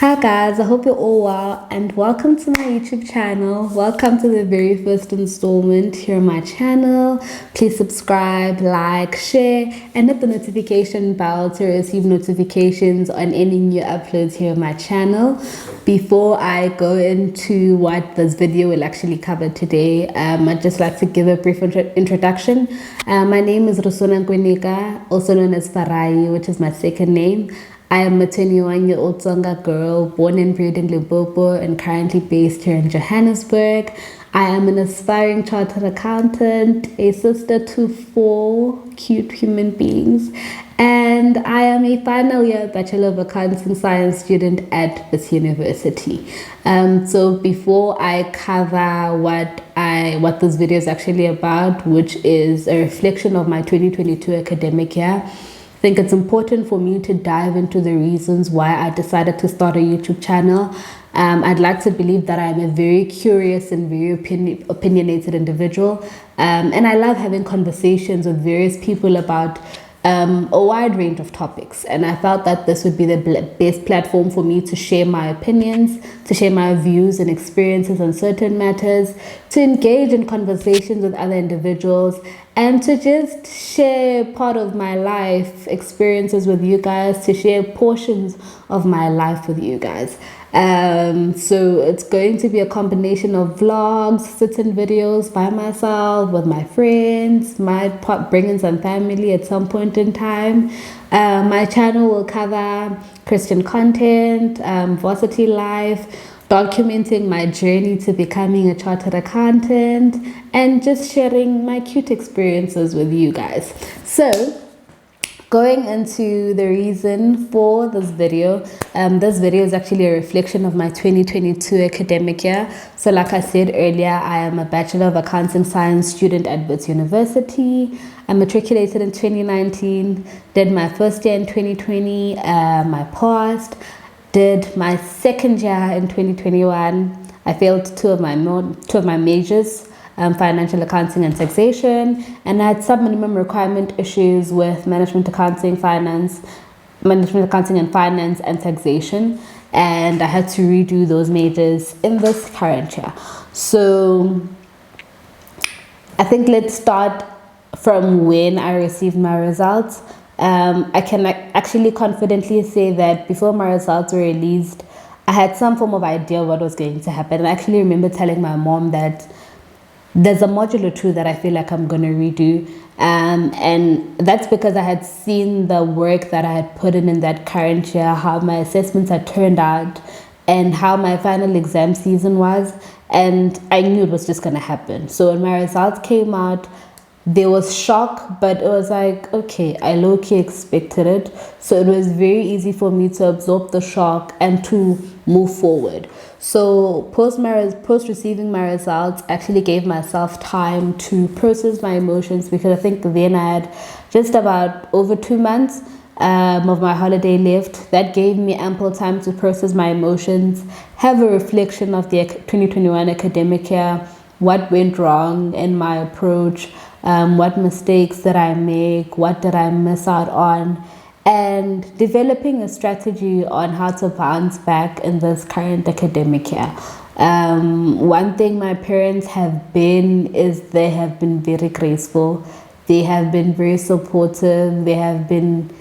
Hi guys, I hope you're all well and welcome to my YouTube channel. Welcome to the very first installment here on my channel. Please subscribe, like, share and hit the notification bell to receive notifications on any new uploads here on my channel. Before I go into what this video will actually cover today, I'd just like to give a brief introduction. My name is Rusona Nkwenika, also known as Farai, which is my second name. I am a 21-year-old Tsonga girl born and bred in Limpopo and currently based here in Johannesburg. I am an aspiring chartered accountant, a sister to 4 cute human beings, and I am a final year Bachelor of Accounting Science student at Wits University. So before I cover what this video is actually about, which is a reflection of my 2022 academic year, I think it's important for me to dive into the reasons why I decided to start a YouTube channel. I'd like to believe that I'm a very curious and very opinionated individual, and I love having conversations with various people about a wide range of topics, and I felt that this would be the best platform for me to share my opinions, to share my views and experiences on certain matters, to engage in conversations with other individuals, and to just share part of my life experiences with you guys, to share portions of my life with you guys. So it's going to be a combination of vlogs, sit-in videos by myself, with my friends, might bring in some family at some point in time. My channel will cover Christian content, varsity life, documenting my journey to becoming a chartered accountant, and just sharing my cute experiences with you guys. So going into the reason for this video is actually a reflection of my 2022 academic year. So like I said earlier, I am a Bachelor of Accounting Science student at Wits University. I matriculated in 2019, did my first year in 2020, my passed, did my second year in 2021. I failed two of my majors, financial accounting and taxation, and I had some minimum requirement issues with management accounting and finance and taxation, and I had to redo those majors in this current year. So I think let's start from when I received my results. I can actually confidently say that before my results were released, I had some form of idea what was going to happen. And I actually remember telling my mom that there's a module or two that I feel like I'm going to redo. And that's because I had seen the work that I had put in that current year, how my assessments had turned out, and how my final exam season was. And I knew it was just going to happen. So when my results came out, there was shock, but it was like, okay, I low-key expected it. So it was very easy for me to absorb the shock and to move forward. So post receiving my results, actually gave myself time to process my emotions, because I think then I had just about over 2 months of my holiday left. That gave me ample time to process my emotions, have a reflection of the 2021 academic year, what went wrong in my approach, what mistakes did I make, what did I miss out on, and developing a strategy on how to bounce back in this current academic year. One thing my parents have been is they have been very graceful. They have been very supportive. They have been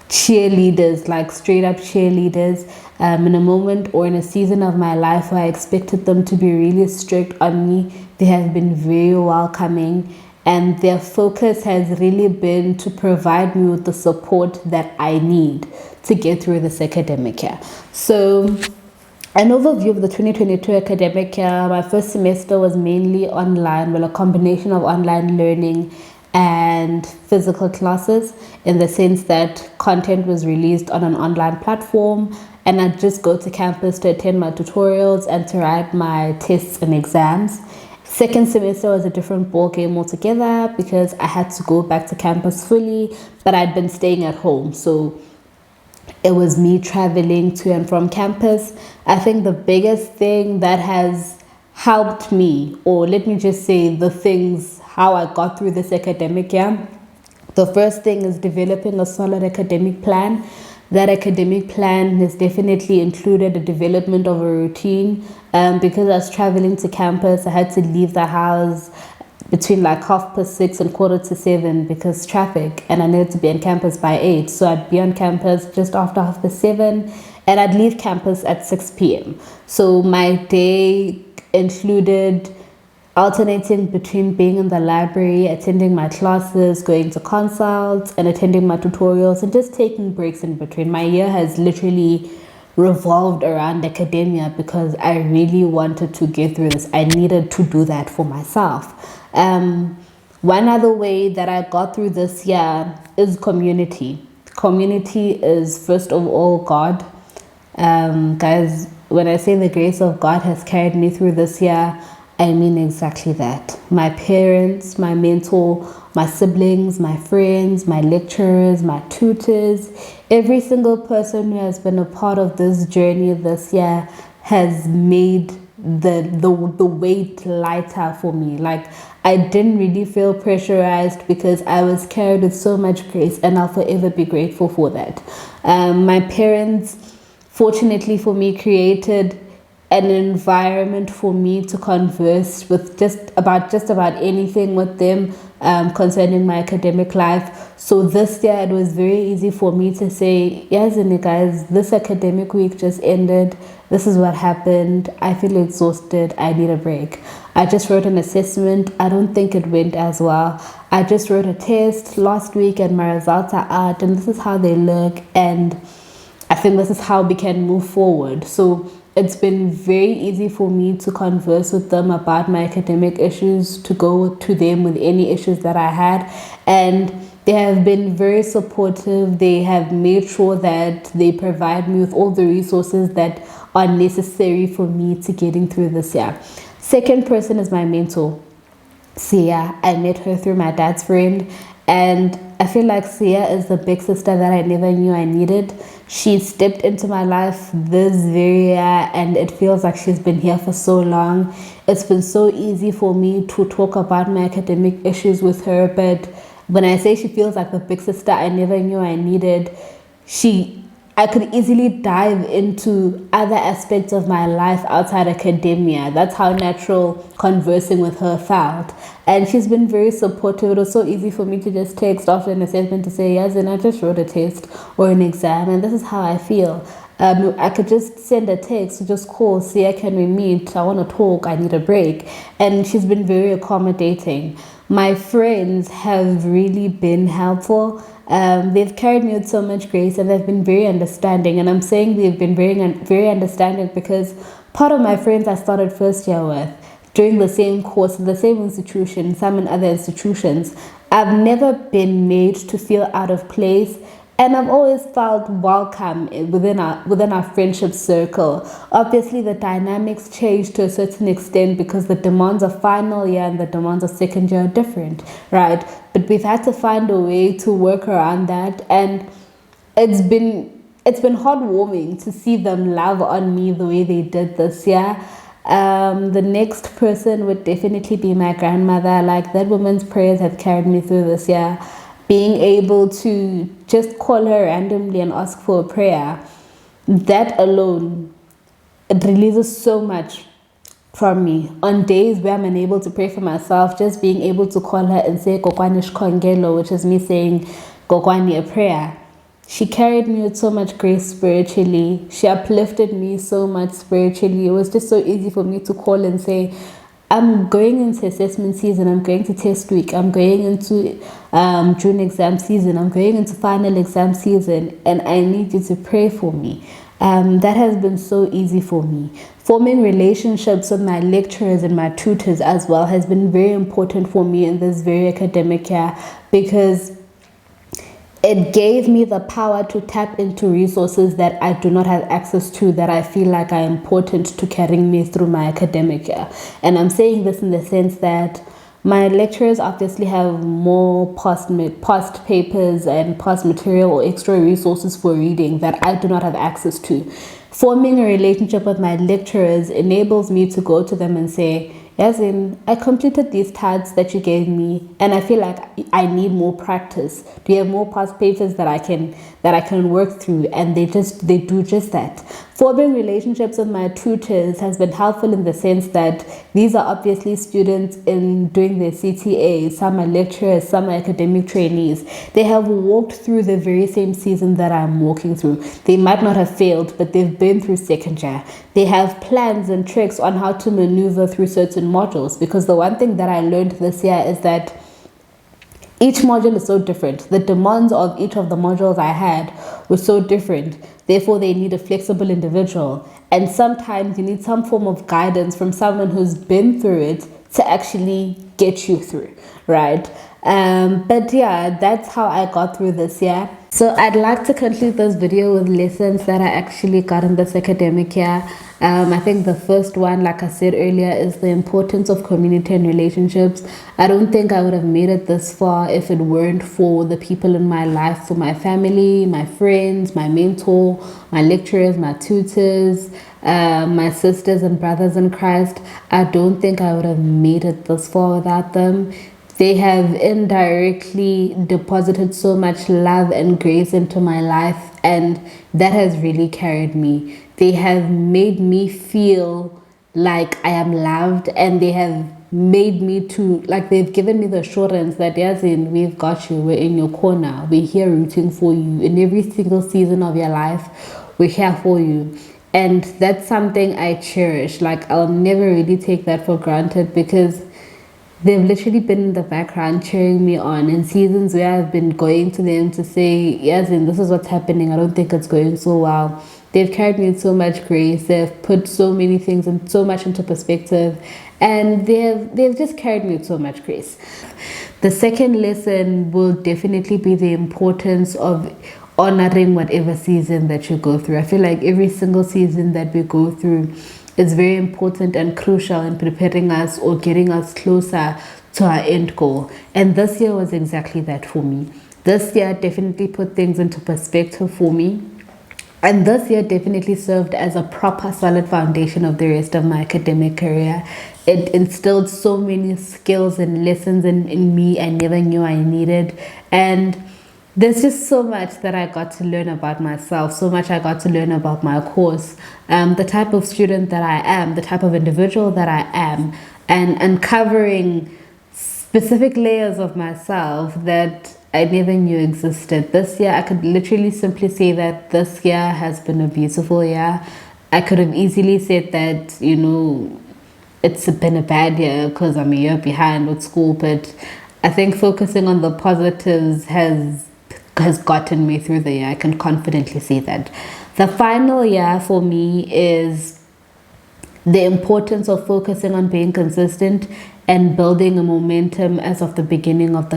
cheerleaders, like straight up cheerleaders. In a moment or in a season of my life where I expected them to be really strict on me, they have been very welcoming. And their focus has really been to provide me with the support that I need to get through this academic year. So an overview of the 2022 academic year, my first semester was mainly online, well, a combination of online learning and physical classes, in the sense that content was released on an online platform, and I'd just go to campus to attend my tutorials and to write my tests and exams. Second semester was a different ball game altogether, because I had to go back to campus fully, but I'd been staying at home. So it was me traveling to and from campus. I think the biggest thing that has helped me, or let me just say how I got through this academic year, the first thing is developing a solid academic plan. That academic plan has definitely included the development of a routine. Because I was traveling to campus, I had to leave the house between like 6:30 and 7:15 because traffic, and I needed to be on campus by 8. So I'd be on campus just after 7:30, and I'd leave campus at 6 p.m. So my day included alternating between being in the library, attending my classes, going to consults, and attending my tutorials, and just taking breaks in between. My year has literally revolved around academia because I really wanted to get through this. I needed to do that for myself. One other way that I got through this year is community. Community is first of all God. Guys, when I say the grace of God has carried me through this year, I mean exactly that. My parents, my mentor, my siblings, my friends, my lecturers, my tutors, every single person who has been a part of this journey this year has made the weight lighter for me. Like, I didn't really feel pressurized because I was carried with so much grace, and I'll forever be grateful for that. My parents, fortunately for me, created an environment for me to converse with just about anything with them concerning my academic life. So this year it was very easy for me to say, yes, and guys, this academic week just ended. This is what happened. I feel exhausted. I need a break. I just wrote an assessment. I don't think it went as well. I just wrote a test last week and my results are out, and this is how they look, and I think this is how we can move forward. So it's been very easy for me to converse with them about my academic issues, to go to them with any issues that I had. And they have been very supportive. They have made sure that they provide me with all the resources that are necessary for me to getting through this year. Second person is my mentor, Sia. I met her through my dad's friend, and I feel like Sia is the big sister that I never knew I needed. She stepped into my life this very year, and it feels like she's been here for so long. It's been so easy for me to talk about my academic issues with her, but when I say she feels like the big sister I never knew I needed, I could easily dive into other aspects of my life outside academia. That's how natural conversing with her felt. And she's been very supportive. It was so easy for me to just text after an assessment to say, yes, and I just wrote a test or an exam, and this is how I feel. I could just send a text, just call, say, can we meet? I want to talk. I need a break. And she's been very accommodating. My friends have really been helpful. They've carried me with so much grace, and they've been very understanding. And I'm saying they've been very understanding because part of my friends I started first year with, during the same course, the same institution, some in other institutions, I've never been made to feel out of place. And I've always felt welcome within our friendship circle. Obviously, the dynamics change to a certain extent because the demands of final year and the demands of second year are different, right? But we've had to find a way to work around that, and it's been heartwarming to see them love on me the way they did this year. The next person would definitely be my grandmother. Like, that woman's prayers have carried me through this year. Being able to just call her randomly and ask for a prayer, that alone, it releases so much from me. On days where I'm unable to pray for myself, just being able to call her and say Kokwani Shkongelo, which is me saying Kokwani a prayer. She carried me with so much grace spiritually. She uplifted me so much spiritually. It was just so easy for me to call and say, I'm going into assessment season, I'm going to test week, I'm going into June exam season, I'm going into final exam season, and I need you to pray for me. That has been so easy for me. Forming relationships with my lecturers and my tutors as well has been very important for me in this very academic year, because it gave me the power to tap into resources that I do not have access to, that I feel like are important to carrying me through my academic year. And I'm saying this in the sense that my lecturers obviously have more past papers and past material or extra resources for reading that I do not have access to. Forming a relationship with my lecturers enables me to go to them and say, as in, I completed these tasks that you gave me, and I feel like I need more practice. Do you have more past papers that I can that I can work through, and they do just that. Forming relationships with my tutors has been helpful in the sense that these are obviously students in doing their CTA. Some are lecturers, some are academic trainees. They have walked through the very same season that I'm walking through. They might not have failed, but they've been through second year. They have plans and tricks on how to maneuver through certain modules, because the one thing that I learned this year is that each module is so different. The demands of each of the modules I had were so different. Therefore, they need a flexible individual. And sometimes you need some form of guidance from someone who's been through it to actually get you through, right? But yeah, that's how I got through this year. So I'd like to conclude this video with lessons that I actually got in this academic year. I think the first one, like I said earlier, is the importance of community and relationships. I don't think I would have made it this far if it weren't for the people in my life, for my family, my friends, my mentor, my lecturers, my tutors, my sisters and brothers in Christ. I don't think I would have made it this far without them. They have indirectly deposited so much love and grace into my life, and that has really carried me. They have made me feel like I am loved, and they have made me to, like, they've given me the assurance that, yes, we've got you, we're in your corner, we're here rooting for you. In every single season of your life, we're here for you. And that's something I cherish. Like, I'll never really take that for granted, because they've literally been in the background cheering me on in seasons where I've been going to them to say, yes, and this is what's happening. I don't think it's going so well. They've carried me with so much grace. They've put so many things and so much into perspective. And they've just carried me with so much grace. The second lesson will definitely be the importance of honoring whatever season that you go through. I feel like every single season that we go through is very important and crucial in preparing us or getting us closer to our end goal. And this year was exactly that for me. This year definitely put things into perspective for me. And this year definitely served as a proper solid foundation of the rest of my academic career. It instilled so many skills and lessons in me I never knew I needed. And there's just so much that I got to learn about myself, so much I got to learn about my course, the type of student that I am, the type of individual that I am, and uncovering specific layers of myself that I never knew existed. This year, I could literally simply say that this year has been a beautiful year. I could have easily said that, it's been a bad year because I'm a year behind with school, but I think focusing on the positives has gotten me through the year. I can confidently say that. The final year for me is the importance of focusing on being consistent and building a momentum as of the beginning of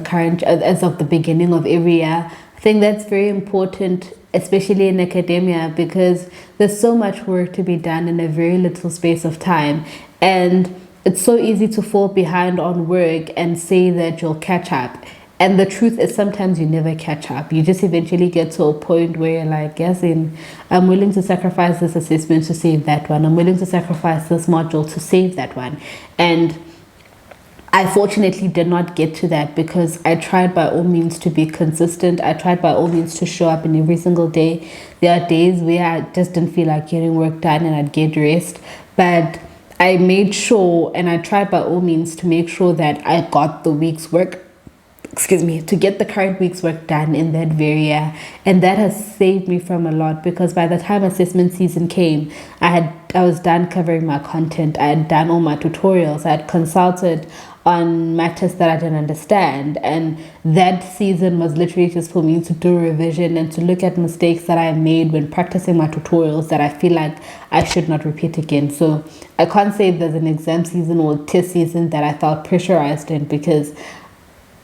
every year. I think that's very important, especially in academia, because there's so much work to be done in a very little space of time. And it's so easy to fall behind on work and say that you'll catch up. And the truth is sometimes you never catch up. You just eventually get to a point where you're like, yes, I'm willing to sacrifice this assessment to save that one. I'm willing to sacrifice this module to save that one. And I fortunately did not get to that because I tried by all means to be consistent. I tried by all means to show up in every single day. There are days where I just didn't feel like getting work done and I'd get rest. But I made sure, and I tried by all means to make sure that I got the week's work, to get the current week's work done in that very year. And that has saved me from a lot, because by the time assessment season came, I was done covering my content. I had done all my tutorials. I had consulted on matters that I didn't understand, and that season was literally just for me to do revision and to look at mistakes that I made when practicing my tutorials that I feel like I should not repeat again. So I can't say there's an exam season or test season that I felt pressurized in, because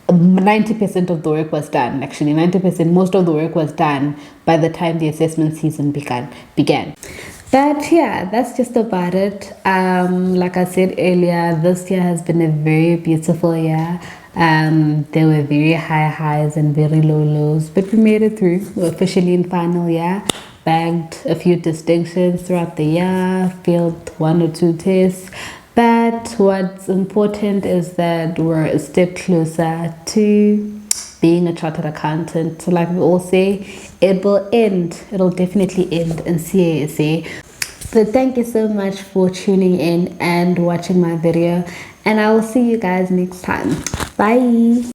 90% of the work was done. Actually 90%, most of the work was done by the time the assessment season began. But yeah, that's just about it. Like I said earlier, this year has been a very beautiful year. There were very high highs and very low lows, but we made it through. We're officially in final year, bagged a few distinctions throughout the year, failed 1 or 2 tests, But what's important is that we're a step closer to being a chartered accountant. So like we all say, it will end. It'll definitely end in CASA. So thank you so much for tuning in and watching my video. And I will see you guys next time. Bye.